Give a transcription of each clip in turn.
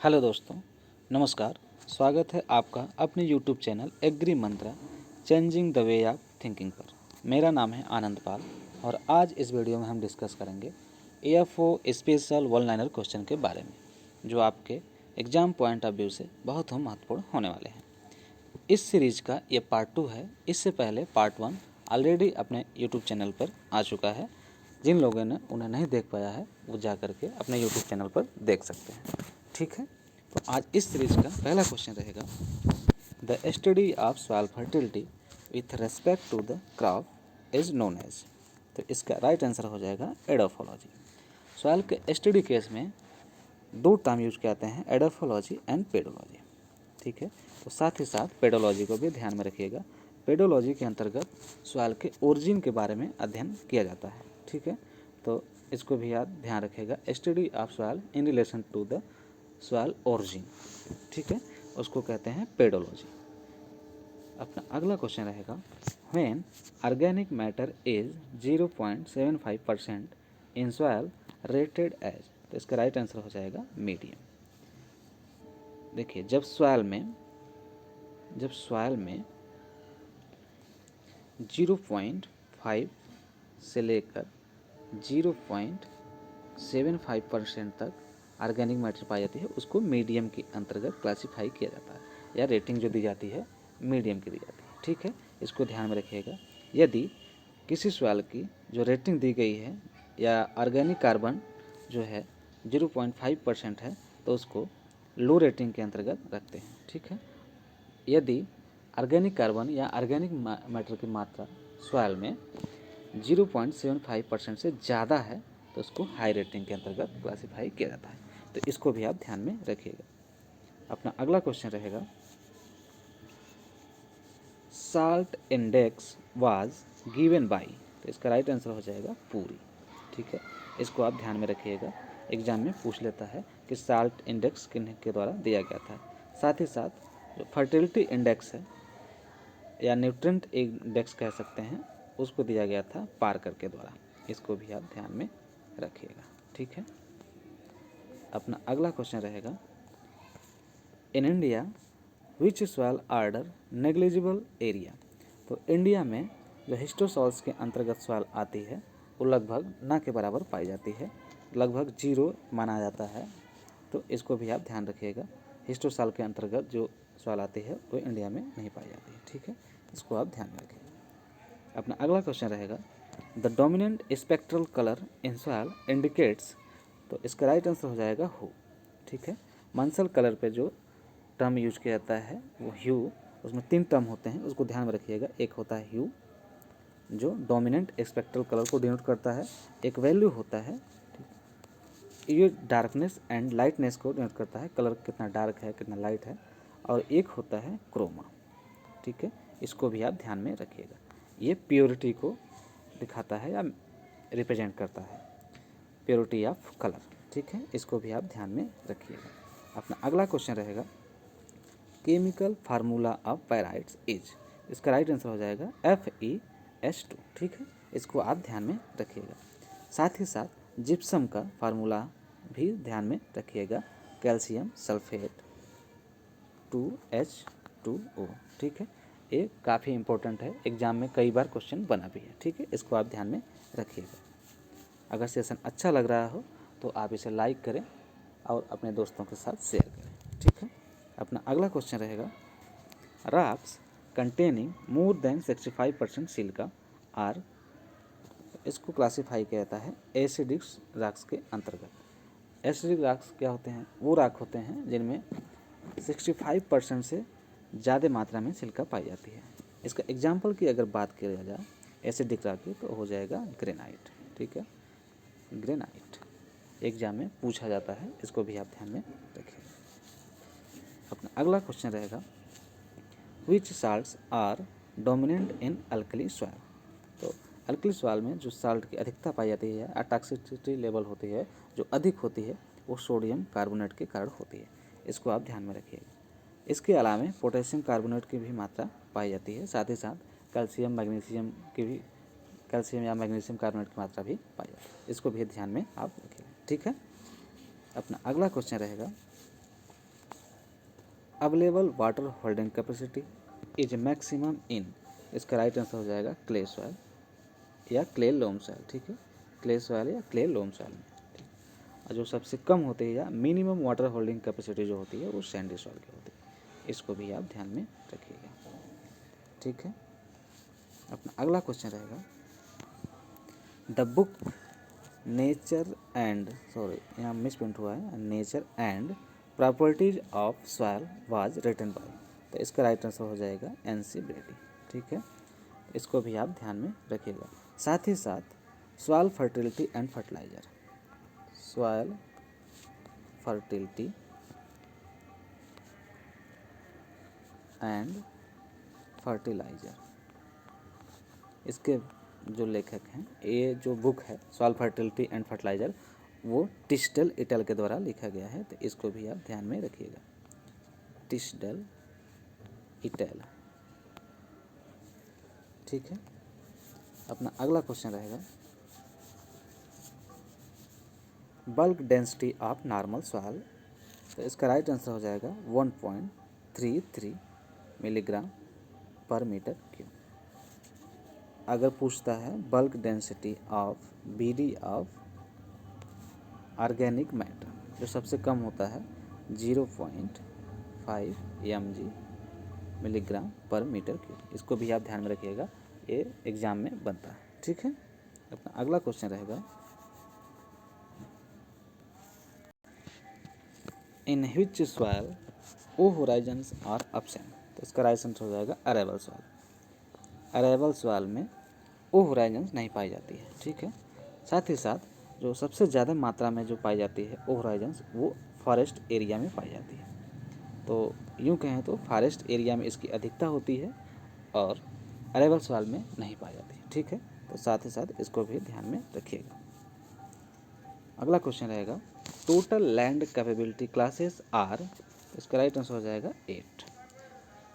Hello दोस्तों, नमस्कार। स्वागत है आपका अपने YouTube channel Agri Mantra changing the way of thinking पर। मेरा नाम है आनंद पाल और आज इस वीडियो में हम डिस्कस करेंगे AFO special one liner question के बारे में, जो आपके एग्जाम पॉइंट ऑफ व्यू से बहुत ही महत्वपूर्ण होने वाले हैं। इस सीरीज़ का ये पार्ट 2 है। इससे पहले पार्ट 1 ऑलरेडी अपने यूट्यूब चैनल पर आ चुका है। जिन लोगों ने उन्हें नहीं देख पाया है वो जा करके अपने यूट्यूब चैनल पर देख सकते हैं। ठीक है, तो आज इस सीरीज का पहला क्वेश्चन रहेगा, the study of soil fertility with respect to the crop is known as. तो इसका राइट आंसर हो जाएगा एडोफोलॉजी। सॉइल के स्टडी केस में दो टर्म यूज किए जाते हैं, एडोफोलॉजी एंड पेडोलॉजी। ठीक है, तो साथ ही साथ पेडोलॉजी को भी ध्यान में रखिएगा। पेडोलॉजी के अंतर्गत सॉइल के ओरिजिन के बारे में अध्ययन किया जाता है। ठीक है, तो इसको भी याद ध्यान रखिएगा, study of soil in relation to the soil origin. ठीक है, उसको कहते हैं पेडोलॉजी। अपना अगला क्वेश्चन रहेगा, when organic matter is 0.75% in soil rated as. तो इसका राइट आंसर हो जाएगा मीडियम। देखिए, जब सॉइल में 0.5 से लेकर 0.75% तक ऑर्गेनिक मैटर पाई जाती है, उसको मीडियम के अंतर्गत क्लासीफाई किया जाता है, या रेटिंग जो दी जाती है मीडियम की दी जाती है। ठीक है, इसको ध्यान में रखिएगा। यदि किसी सॉइल की जो रेटिंग दी गई है या ऑर्गेनिक कार्बन जो है 0.5% है, तो उसको लो रेटिंग के अंतर्गत रखते हैं। ठीक है, यदि ऑर्गेनिक कार्बन या ऑर्गेनिक मैटर की मात्रा सॉइल में 0.75% से ज़्यादा है, तो उसको हाई रेटिंग के अंतर्गत क्लासीफाई किया जाता है। तो इसको भी आप ध्यान में रखिएगा। अपना अगला क्वेश्चन रहेगा, salt index was given by. तो इसका राइट आंसर हो जाएगा पूरी। ठीक है, इसको आप ध्यान में रखिएगा, एग्जाम में पूछ लेता है कि साल्ट इंडेक्स किन के द्वारा दिया गया था। साथ ही साथ जो फर्टिलिटी इंडेक्स है या न्यूट्रिएंट इंडेक्स कह सकते हैं, उसको दिया गया था पार्कर के द्वारा। इसको भी आप ध्यान में रखिएगा। ठीक है, अपना अगला क्वेश्चन रहेगा, in India which soil order negligible area. तो इंडिया में जो हिस्टोसॉल्स के अंतर्गत सॉइल आती है वो लगभग ना के बराबर पाई जाती है, लगभग 0 माना जाता है। तो इसको भी आप ध्यान रखिएगा, हिस्टोसॉल के अंतर्गत जो सॉइल आती है वो इंडिया में नहीं पाई जाती है। ठीक है, इसको आप ध्यान में रखिएगा। अपना अगला क्वेश्चन रहेगा, the dominant spectral colour in soil indicates. तो इसका राइट आंसर हो जाएगा हू। ठीक है, मंसल कलर पे जो टर्म यूज किया जाता है वो ह्यू, उसमें 3 टर्म होते हैं, उसको ध्यान में रखिएगा। एक होता है ह्यू जो डोमिनेंट स्पेक्ट्रल कलर को डिनोट करता है, एक वैल्यू होता है ये डार्कनेस एंड लाइटनेस को डिनोट करता है, कलर कितना डार्क है कितना लाइट है, और एक होता है क्रोमा। ठीक है, इसको भी आप ध्यान में रखिएगा, ये प्योरिटी को दिखाता है या रिप्रेजेंट करता है, प्योरिटी ऑफ कलर। ठीक है, इसको भी आप ध्यान में रखिएगा। अपना अगला क्वेश्चन रहेगा, केमिकल फार्मूला ऑफ पैराइट्स इज। इसका राइट आंसर हो जाएगा FeS2। ठीक है, इसको आप ध्यान में रखिएगा। साथ ही साथ जिप्सम का फार्मूला भी ध्यान में रखिएगा, कैल्शियम सल्फेट 2H2O। ठीक है, ये काफ़ी इंपॉर्टेंट है, एग्जाम में कई बार क्वेश्चन बना भी है। ठीक है, इसको आप ध्यान में रखिएगा। अगर सेशन अच्छा लग रहा हो तो आप इसे लाइक करें और अपने दोस्तों के साथ शेयर करें। ठीक है, अपना अगला क्वेश्चन रहेगा, rocks containing more than 65% silica are. इसको क्लासीफाई किया जाता है एसिडिक रॉक्स के अंतर्गत। एसिडिक रॉक्स क्या होते हैं? वो रॉक होते हैं जिनमें 65% से ज़्यादा मात्रा में सिलिका पाई जाती है। इसका एग्जाम्पल की अगर बात किया जाए एसिडिक रॉक की, तो हो जाएगा ग्रेनाइट। ठीक है, ग्रेनाइट एग्जाम में पूछा जाता है, इसको भी आप ध्यान में रखें। अपना अगला क्वेश्चन रहेगा, which salts are dominant in alkali soil. तो अल्कली सॉइल में जो साल्ट की अधिकता पाई जाती है या टॉक्सिसिटी लेवल होती है जो अधिक होती है, वो सोडियम कार्बोनेट के कारण होती है। इसको आप ध्यान में रखिएगा। इसके अलावा पोटेशियम कार्बोनेट की भी मात्रा पाई जाती है, साथ ही साथ कैल्शियम या मैग्नीशियम कार्बोनेट की मात्रा भी पाई जाती है। इसको भी ध्यान में आप रखिएगा। ठीक है, अपना अगला क्वेश्चन रहेगा, available water holding capacity is maximum in, इसका राइट आंसर हो जाएगा क्ले सॉइल या क्ले लोम सॉइल, ठीक है, क्ले सॉइल या क्ले लोम सॉइल में, ठीक। और जो सबसे कम होती है या मिनिमम वाटर होल्डिंग कैपेसिटी जो होती है वो सैंडी सॉइल की होती है, इसको भी आप ध्यान में रखिएगा, ठीक है। अपना अगला क्वेश्चन रहेगा, the book nature and, sorry यहाँ मिसप्रिंट हुआ है, nature and properties of soil was written by, तो इसका राइट आंसर हो जाएगा NC ब्रेडी, ठीक है, इसको भी आप ध्यान में रखिएगा। साथ ही साथ soil fertility and fertilizer, soil fertility and fertilizer, इसके जो लेखक हैं, ये जो बुक है सॉइल फर्टिलिटी एंड फर्टिलाइजर वो टिस्डल इटल के द्वारा लिखा गया है, तो इसको भी आप ध्यान में रखिएगा, टिस्डल इटल, ठीक है। अपना अगला क्वेश्चन रहेगा, bulk density of normal soil, तो इसका राइट आंसर हो जाएगा 1.33 मिलीग्राम पर मीटर क्यूब। अगर पूछता है bulk density of BD of organic matter, जो सबसे कम होता है 0.5 mg मिलीग्राम पर मीटर क्यूब, इसको भी आप ध्यान में रखिएगा, ये एग्जाम में बनता है, ठीक है। अपना अगला क्वेश्चन रहेगा, in which soil O horizons are absent, तो इसका राइट आंसर हो जाएगा अरेबल सॉइल, अरेबल सॉइल में ओ होराइजन्स नहीं पाई जाती है, ठीक है। साथ ही साथ जो सबसे ज़्यादा मात्रा में जो पाई जाती है ओ होराइजन्स वो फॉरेस्ट एरिया में पाई जाती है, तो यूँ कहें तो फॉरेस्ट एरिया में इसकी अधिकता होती है और अरेबल सॉइल में नहीं पाई जाती है, ठीक है, तो साथ ही साथ इसको भी ध्यान में रखिएगा। अगला क्वेश्चन रहेगा, total land capability classes are, इसका राइट आंसर हो जाएगा 8,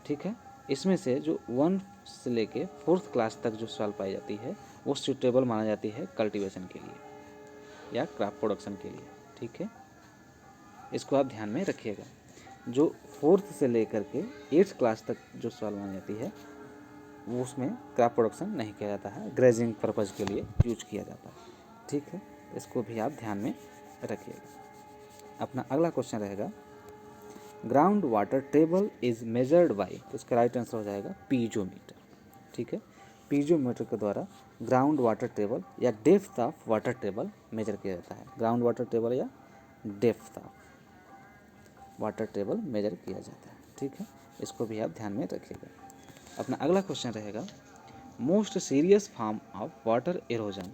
ठीक है। इसमें से जो 1 से लेके 4th क्लास तक जो सॉइल पाई जाती है वो सूटेबल माना जाती है कल्टीवेशन के लिए या क्रॉप प्रोडक्शन के लिए, ठीक है, इसको आप ध्यान में रखिएगा। जो 4th से लेकर के 8th क्लास तक जो सॉइल मानी जाती है वो उसमें क्रॉप प्रोडक्शन नहीं किया जाता है, ग्रेजिंग पर्पज़ के लिए यूज किया जाता है, ठीक है, इसको भी आप ध्यान में रखिएगा। अपना अगला क्वेश्चन रहेगा, ground water table is measured by, तो इसका राइट आंसर हो जाएगा पीजोमीटर, ठीक है, पीजोमीटर के द्वारा ग्राउंड वाटर टेबल या depth of water table measure किया जाता है, ग्राउंड वाटर टेबल या depth of water table measure किया जाता है, ठीक है, इसको भी आप ध्यान में रखिएगा। अपना अगला क्वेश्चन रहेगा, most serious form of water erosion,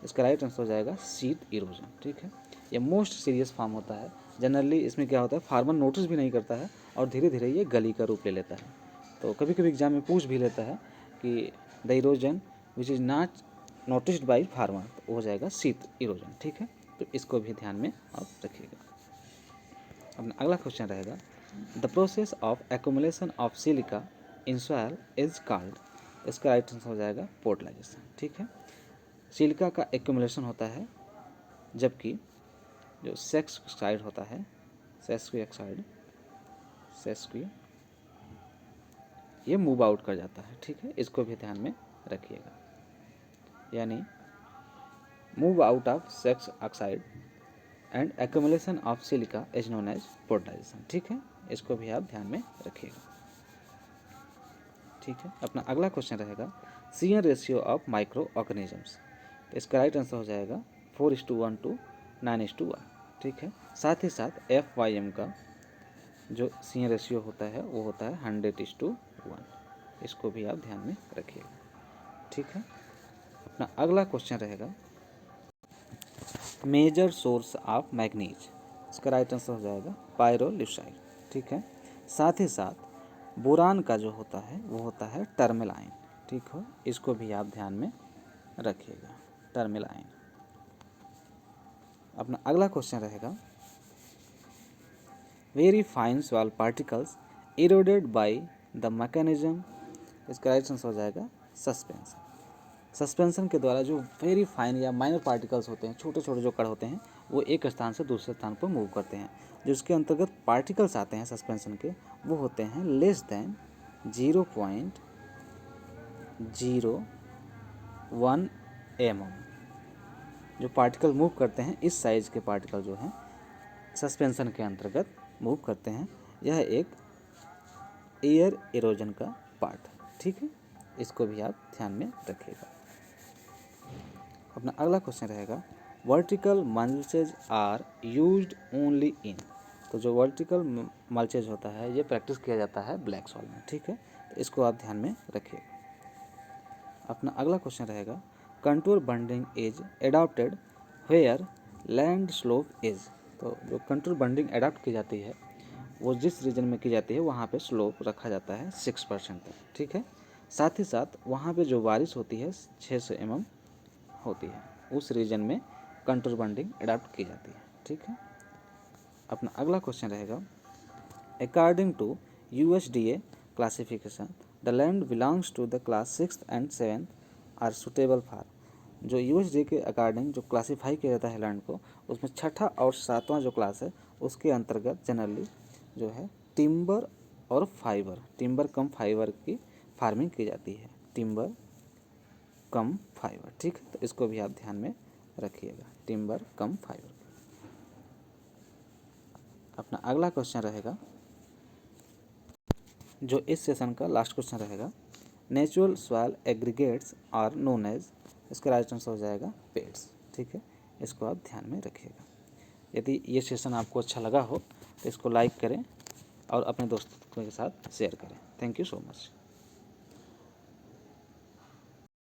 इसका राइट आंसर हो जाएगा सीड इरोजन, ठीक है, ये मोस्ट सीरियस फॉर्म होता है। जनरली इसमें क्या होता है, फार्मर नोटिस भी नहीं करता है और धीरे धीरे ये गली का रूप ले लेता है, तो कभी कभी एग्जाम में पूछ भी लेता है कि the erosion which is not noticed by farmer, तो हो जाएगा सीड इरोजन, ठीक है, तो इसको भी ध्यान में आप रखिएगा। अपना अगला क्वेश्चन रहेगा, the process of accumulation of silica in soil is called, इसका राइट आंसर हो जाएगा पोर्टलाइजेशन, ठीक है, सिलिका का एक्यूमुलेशन होता है जबकि जो सेक्स ऑक्साइड होता है, सेस्क्वी ऑक्साइड, सेस्क्वी, ये मूव आउट कर जाता है, ठीक है, इसको भी ध्यान में रखिएगा, यानी move out of sesquioxide and accumulation of silica is known as podzolization, ठीक है, इसको भी आप ध्यान में रखिएगा, ठीक है। अपना अगला क्वेश्चन रहेगा, CN ratio of micro organisms, तो इसका राइट आंसर हो जाएगा 4:1 to 9:1, ठीक है, साथ ही साथ FYM का जो सीएन रेशियो होता है वो होता है 100:1, इसको भी आप ध्यान में रखिएगा, ठीक है। अपना अगला क्वेश्चन रहेगा, मेजर सोर्स ऑफ मैग्नीज, इसका राइट आंसर हो जाएगा पायरोलिसाइड, ठीक है, साथ ही साथ बोरान का जो होता है वो होता है टर्मेलाइन, ठीक हो, इसको भी आप ध्यान में रखिएगा, टर्मेलाइन। अपना अगला क्वेश्चन रहेगा, very fine soil particles eroded by the mechanism, इसका राइट आंसर हो जाएगा सस्पेंशन, सस्पेंशन के द्वारा जो वेरी फाइन या माइनर पार्टिकल्स होते हैं, छोटे छोटे जो कण होते हैं, वो एक स्थान से दूसरे स्थान पर मूव करते हैं। जिसके अंतर्गत पार्टिकल्स आते हैं सस्पेंशन के, वो होते हैं लेस देन 0.01 mm। जो पार्टिकल मूव करते हैं, इस साइज़ के पार्टिकल जो हैं सस्पेंशन के अंतर्गत मूव करते हैं। यह एक एयर इरोजन का पार्ट है, ठीक है। इसको भी आप ध्यान में रखिएगा। अपना अगला क्वेश्चन रहेगा, vertical mulches are used only in. तो जो वर्टिकल मल्चेज होता है, ये प्रैक्टिस किया जाता है ब्लैक सॉइल में, ठीक है। तो इसको आप ध्यान में रखिएगा। अपना अगला क्वेश्चन रहेगा, contour bunding is adopted where land slope is. तो जो कंटूर बंडिंग एडॉप्ट की जाती है, वो जिस रीजन में की जाती है वहाँ पे स्लोप रखा जाता है 6% तक, ठीक है। साथ ही साथ वहाँ पे जो बारिश होती है 600 mm होती है, उस रीजन में कंटूर बंडिंग एडॉप्ट की जाती है, ठीक है। अपना अगला क्वेश्चन रहेगा, according to USDA classification the land belongs to the class 6th and 7th are suitable for. जो USDA के अकॉर्डिंग जो क्लासीफाई किया जाता है लैंड को, उसमें 6ठा और 7वां जो क्लास है उसके अंतर्गत जनरली जो है टिम्बर और फाइबर, टिम्बर कम फाइबर की फार्मिंग की जाती है, टिम्बर कम फाइबर, ठीक है। तो इसको भी आप ध्यान में रखिएगा, टिम्बर कम फाइबर। अपना अगला क्वेश्चन रहेगा, जो इस सेशन का लास्ट क्वेश्चन रहेगा, natural soil aggregates are known as. इसका राइट आंसर हो जाएगा पेड्स, ठीक है। इसको आप ध्यान में रखिएगा। यदि ये सेशन आपको अच्छा लगा हो तो इसको लाइक करें और अपने दोस्तों के साथ शेयर करें। Thank you so much.